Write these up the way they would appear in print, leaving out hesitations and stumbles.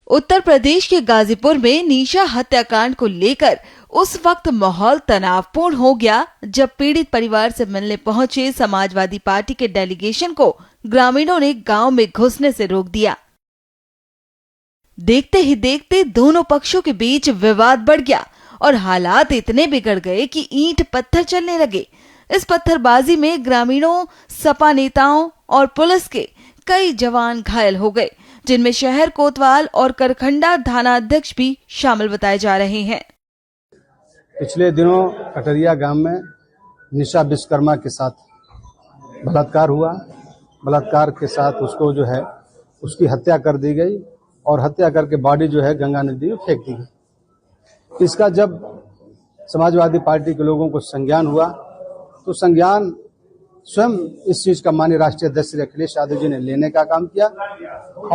उत्तर प्रदेश के गाजीपुर में निशा हत्याकांड को लेकर उस वक्त माहौल तनावपूर्ण हो गया जब पीड़ित परिवार से मिलने पहुंचे समाजवादी पार्टी के डेलीगेशन को ग्रामीणों ने गांव में घुसने से रोक दिया। देखते ही देखते दोनों पक्षों के बीच विवाद बढ़ गया और हालात इतने बिगड़ गए कि ईंट पत्थर चलने लगे। इस पत्थरबाजी में ग्रामीणों, सपा नेताओं और पुलिस के कई जवान घायल हो गए, जिनमें शहर कोतवाल और करखंडा थानाध्यक्ष भी शामिल बताए जा रहे हैं। पिछले दिनों कटरिया गांव में निशा विश्वकर्मा के साथ बलात्कार हुआ। बलात्कार के साथ उसको जो है उसकी हत्या कर दी गई और हत्या करके बॉडी जो है गंगा नदी में फेंक दी गई। इसका जब समाजवादी पार्टी के लोगों को संज्ञान हुआ तो संज्ञान स्वयं इस चीज का माननीय राष्ट्रीय अध्यक्ष श्री अखिलेश यादव जी ने लेने का काम किया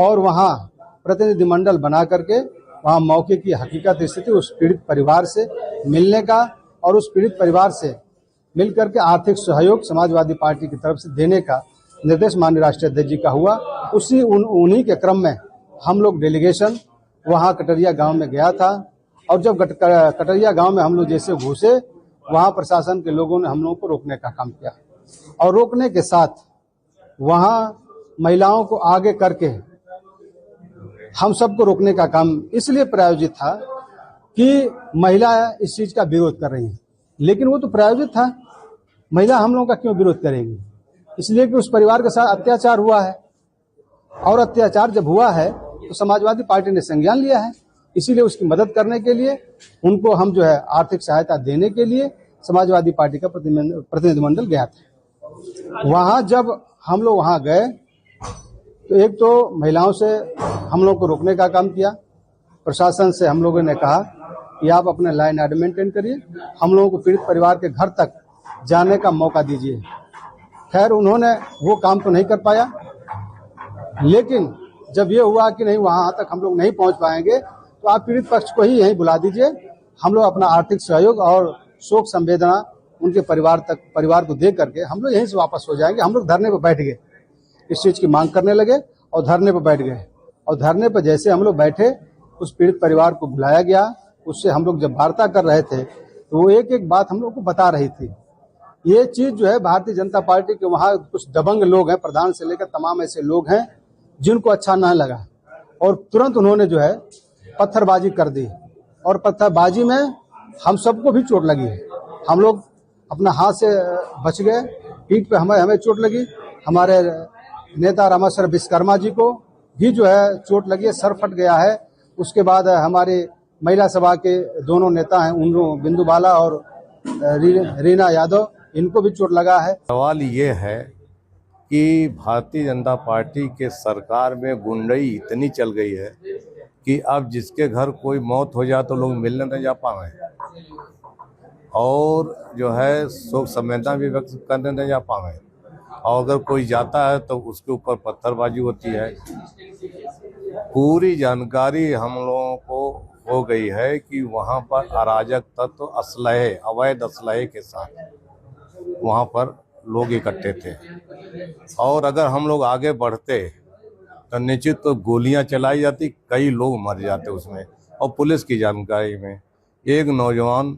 और वहां प्रतिनिधिमंडल बना करके वहां मौके की हकीकत स्थिति उस पीड़ित परिवार से मिलने का और उस पीड़ित परिवार से मिलकर के आर्थिक सहयोग समाजवादी पार्टी की तरफ से देने का निर्देश माननीय राष्ट्रीय अध्यक्ष जी का हुआ। उन्हीं के क्रम में हम लोग डेलीगेशन वहां कटरिया गांव में गया था और जब कटरिया गांव में हम लोग जैसे घुसे वहां प्रशासन के लोगों ने हम लोगों को रोकने का काम किया और रोकने के साथ वहां महिलाओं को आगे करके हम सबको रोकने का काम इसलिए प्रायोजित था कि महिला इस चीज का विरोध कर रही हैं, लेकिन वो तो प्रायोजित था। महिला हम लोगों का क्यों विरोध करेंगी? इसलिए कि उस परिवार के साथ अत्याचार हुआ है और अत्याचार जब हुआ है तो समाजवादी पार्टी ने संज्ञान लिया है, इसीलिए उसकी मदद करने के लिए उनको हम जो है आर्थिक सहायता देने के लिए समाजवादी पार्टी का प्रतिनिधिमंडल गया था। वहां जब हम लोग वहां गए तो एक तो महिलाओं से हम लोग को रोकने का काम किया। प्रशासन से हम लोगों ने कहा कि आप अपने लाइन आर्डर मेंटेन करिए, हम लोगों को पीड़ित परिवार के घर तक जाने का मौका दीजिए। खैर उन्होंने वो काम तो नहीं कर पाया, लेकिन जब ये हुआ कि नहीं वहां तक हम लोग नहीं पहुंच पाएंगे तो आप पीड़ित पक्ष को ही यहीं बुला दीजिए, हम लोग अपना आर्थिक सहयोग और शोक संवेदना उनके परिवार को दे करके हम लोग यहीं से वापस हो जाएंगे। हम लोग धरने पर बैठ गए, इस चीज की मांग करने लगे और धरने पर बैठ गए और धरने पर जैसे हम लोग बैठे उस पीड़ित परिवार को बुलाया गया। उससे हम लोग जब वार्ता कर रहे थे तो वो एक एक बात हम लोग को बता रही थी। ये चीज जो है भारतीय जनता पार्टी के वहाँ कुछ दबंग लोग हैं, प्रधान से लेकर तमाम ऐसे लोग हैं जिनको अच्छा न लगा और तुरंत उन्होंने जो है पत्थरबाजी कर दी और पत्थरबाजी में हम सबको भी चोट लगी है। हम लोग अपना हाथ से बच गए, पीठ पे हमें चोट लगी, हमारे नेता रामेश्वर विश्वकर्मा जी को भी जो है चोट लगी है, सर फट गया है। उसके बाद हमारे महिला सभा के दोनों नेता हैं बिंदु बाला और रीना यादव, इनको भी चोट लगा है। सवाल ये है कि भारतीय जनता पार्टी के सरकार में गुंडई इतनी चल गई है कि अब जिसके घर कोई मौत हो जाए तो लोग मिलने नहीं जा पाए और जो है शोक संवेदना भी व्यक्त करने नहीं जा पाए और अगर कोई जाता है तो उसके ऊपर पत्थरबाजी होती है। पूरी जानकारी हम लोगों को हो गई है कि वहाँ पर अराजक तत्व असलहे, अवैध असलहे के साथ वहाँ पर लोग इकट्ठे थे और अगर हम लोग आगे बढ़ते तो निश्चित तो गोलियां चलाई जाती, कई लोग मर जाते उसमें। और पुलिस की जानकारी में एक नौजवान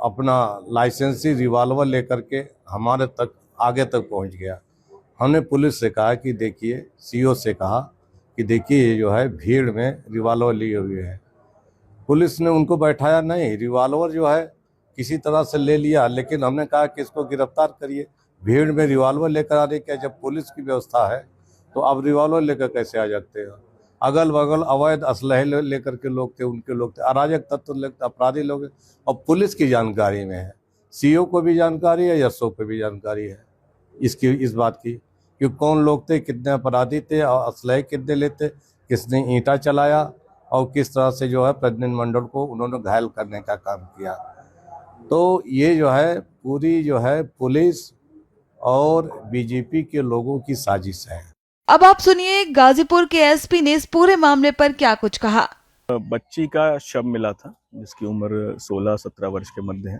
अपना लाइसेंसी रिवाल्वर लेकर के हमारे तक आगे तक पहुंच गया। हमने पुलिस से कहा कि देखिए, सीओ से कहा कि देखिए ये जो है भीड़ में रिवाल्वर लिए हुए है। पुलिस ने उनको बैठाया नहीं, रिवाल्वर जो है किसी तरह से ले लिया, लेकिन हमने कहा कि इसको गिरफ्तार करिए। भीड़ में रिवाल्वर लेकर आ रही, क्या जब पुलिस की व्यवस्था है तो अब रिवाल्वर लेकर कैसे आ जाते हैं? अगल बगल अवैध असलहे लेकर के लोग थे, उनके लोग थे, अराजक तत्व अपराधी लोग, और पुलिस की जानकारी में है, सीओ को भी जानकारी है, एसओ को भी जानकारी है इस बात की कि कौन लोग थे, कितने अपराधी थे और असलहे कितने लेते, किसने ईंटा चलाया और किस तरह से जो है प्रतिनिधिमंडल को उन्होंने घायल करने का काम किया। तो ये जो है पूरी जो है पुलिस और बीजेपी के लोगों की साजिश है। अब आप सुनिए गाजीपुर के एसपी ने इस पूरे मामले पर क्या कुछ कहा। बच्ची का शव मिला था जिसकी उम्र 16-17 वर्ष के मध्य है।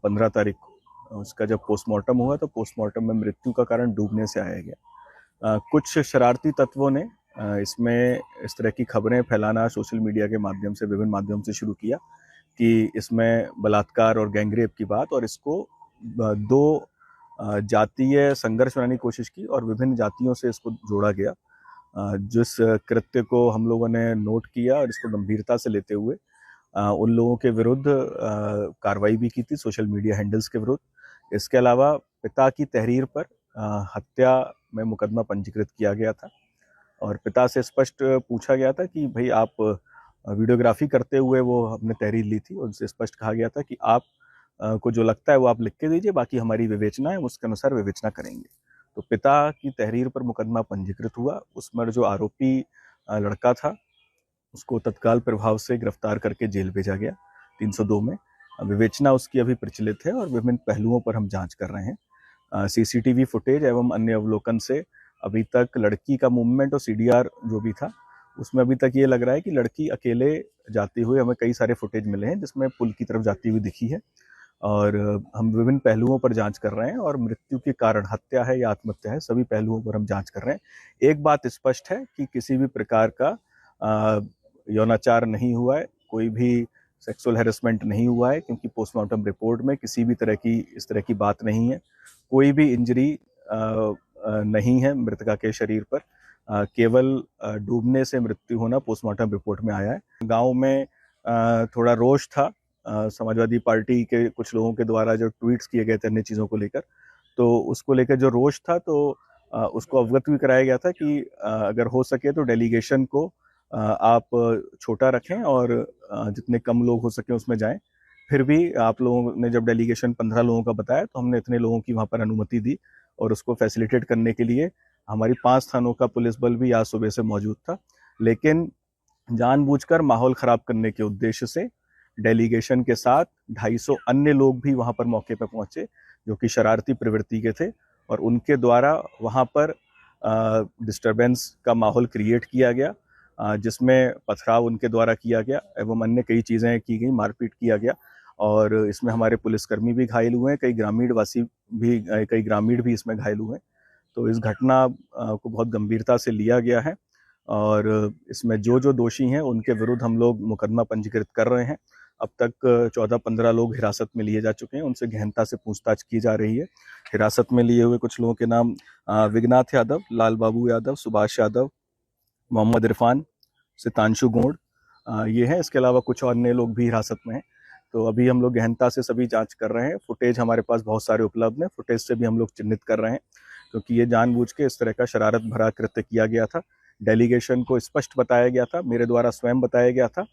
15 तारीख को उसका जब पोस्टमार्टम हुआ तो पोस्टमार्टम में मृत्यु का कारण डूबने से आया गया। कुछ शरारती तत्वों ने इसमें इस तरह की खबरें फैलाना सोशल मीडिया के माध्यम से, विभिन्न माध्यम से शुरू किया कि इसमें बलात्कार और गैंगरेप की बात, और इसको दो जातीय संघर्ष बनाने की कोशिश की और विभिन्न जातियों से इसको जोड़ा गया। जिस कृत्य को हम लोगों ने नोट किया और इसको गंभीरता से लेते हुए उन लोगों के विरुद्ध कार्रवाई भी की थी, सोशल मीडिया हैंडल्स के विरुद्ध। इसके अलावा पिता की तहरीर पर हत्या में मुकदमा पंजीकृत किया गया था और पिता से स्पष्ट पूछा गया था कि भाई आप वीडियोग्राफी करते हुए वो हमने तहरीर ली थी, और उनसे स्पष्ट कहा गया था कि आप को जो लगता है वो आप लिख के दीजिए, बाकी हमारी विवेचना है, उसके अनुसार विवेचना करेंगे। तो पिता की तहरीर पर मुकदमा पंजीकृत हुआ। उसमें जो आरोपी लड़का था उसको तत्काल प्रभाव से गिरफ्तार करके जेल भेजा गया 302 में। विवेचना उसकी अभी प्रचलित है और विभिन्न पहलुओं पर हम जांच कर रहे हैं। सीसीटीवी फुटेज एवं अन्य अवलोकन से अभी तक लड़की का मूवमेंट और सीडीआर जो भी था उसमें अभी तक ये लग रहा है कि लड़की अकेले जाती हुई, हमें कई सारे फुटेज मिले हैं जिसमें पुल की तरफ जाती हुई दिखी है, और हम विभिन्न पहलुओं पर जांच कर रहे हैं और मृत्यु के कारण हत्या है या आत्महत्या है, सभी पहलुओं पर हम जांच कर रहे हैं। एक बात स्पष्ट है कि किसी भी प्रकार का यौनाचार नहीं हुआ है, कोई भी सेक्सुअल हैरेसमेंट नहीं हुआ है, क्योंकि पोस्टमार्टम रिपोर्ट में किसी भी तरह की इस तरह की बात नहीं है। कोई भी इंजरी नहीं है मृतका के शरीर पर, केवल डूबने से मृत्यु होना पोस्टमार्टम रिपोर्ट में आया है। गांव में थोड़ा रोष था समाजवादी पार्टी के कुछ लोगों के द्वारा जो ट्वीट्स किए गए थे अन्य चीज़ों को लेकर, तो उसको लेकर जो रोष था तो उसको अवगत भी कराया गया था कि अगर हो सके तो डेलीगेशन को आप छोटा रखें और जितने कम लोग हो सके उसमें जाएं। फिर भी आप लोगों ने जब डेलीगेशन 15 लोगों का बताया तो हमने इतने लोगों की वहाँ पर अनुमति दी, और उसको फैसिलिटेट करने के लिए हमारी 5 थानों का पुलिस बल भी आज सुबह से मौजूद था। लेकिन जानबूझकर माहौल ख़राब करने के उद्देश्य से डेलीगेशन के साथ 250 अन्य लोग भी वहाँ पर मौके पर पहुँचे जो कि शरारती प्रवृत्ति के थे, और उनके द्वारा वहाँ पर डिस्टर्बेंस का माहौल क्रिएट किया गया, जिसमें पथराव उनके द्वारा किया गया एवं अन्य कई चीज़ें की गई, मारपीट किया गया, और इसमें हमारे पुलिसकर्मी भी घायल हुए हैं, कई ग्रामीण भी इसमें घायल हुए हैं। तो इस घटना को बहुत गंभीरता से लिया गया है और इसमें जो दोषी हैं उनके विरुद्ध हम लोग मुकदमा पंजीकृत कर रहे हैं। अब तक 14-15 लोग हिरासत में लिए जा चुके हैं, उनसे गहनता से पूछताछ की जा रही है। हिरासत में लिए हुए कुछ लोगों के नाम विघनाथ यादव, लाल बाबू यादव, सुभाष यादव, मोहम्मद इरफान, सितांशु गोंड, ये हैं। इसके अलावा कुछ अन्य लोग भी हिरासत में हैं। तो अभी हम लोग गहनता से सभी जांच कर रहे हैं। फुटेज हमारे पास बहुत सारे उपलब्ध हैं, फुटेज से भी हम लोग चिन्हित कर रहे हैं, क्योंकि ये जानबूझ के इस तरह का शरारत भरा कृत्य किया गया था। डेलीगेशन को स्पष्ट बताया गया था, मेरे द्वारा स्वयं बताया गया था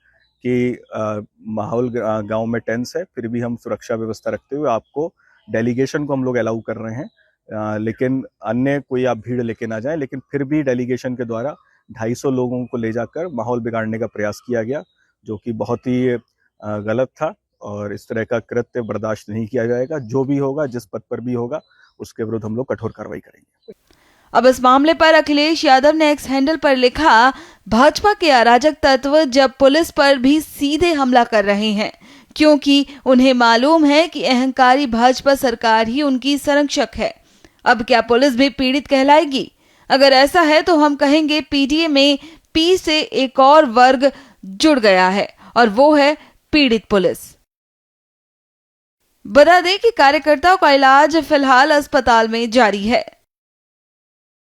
कि माहौल गांव में टेंस है, फिर भी हम सुरक्षा व्यवस्था रखते हुए आपको डेलीगेशन को हम लोग अलाउ कर रहे हैं, लेकिन अन्य कोई आप भीड़ लेके ना जाएं। लेकिन फिर भी डेलीगेशन के द्वारा 250 लोगों को ले जाकर माहौल बिगाड़ने का प्रयास किया गया, जो कि बहुत ही गलत था, और इस तरह का कृत्य बर्दाश्त नहीं किया जाएगा। जो भी होगा, जिस पद पर भी होगा, उसके विरुद्ध हम लोग कठोर कार्रवाई करेंगे। अब इस मामले पर अखिलेश यादव ने एक्स हैंडल पर लिखा, भाजपा के अराजक तत्व जब पुलिस पर भी सीधे हमला कर रहे हैं, क्योंकि उन्हें मालूम है कि अहंकारी भाजपा सरकार ही उनकी संरक्षक है। अब क्या पुलिस भी पीड़ित कहलाएगी? अगर ऐसा है तो हम कहेंगे पीटीए में पी से एक और वर्ग जुड़ गया है, और वो है पीड़ित पुलिस। बता दें कि कार्यकर्ताओं का इलाज फिलहाल अस्पताल में जारी है।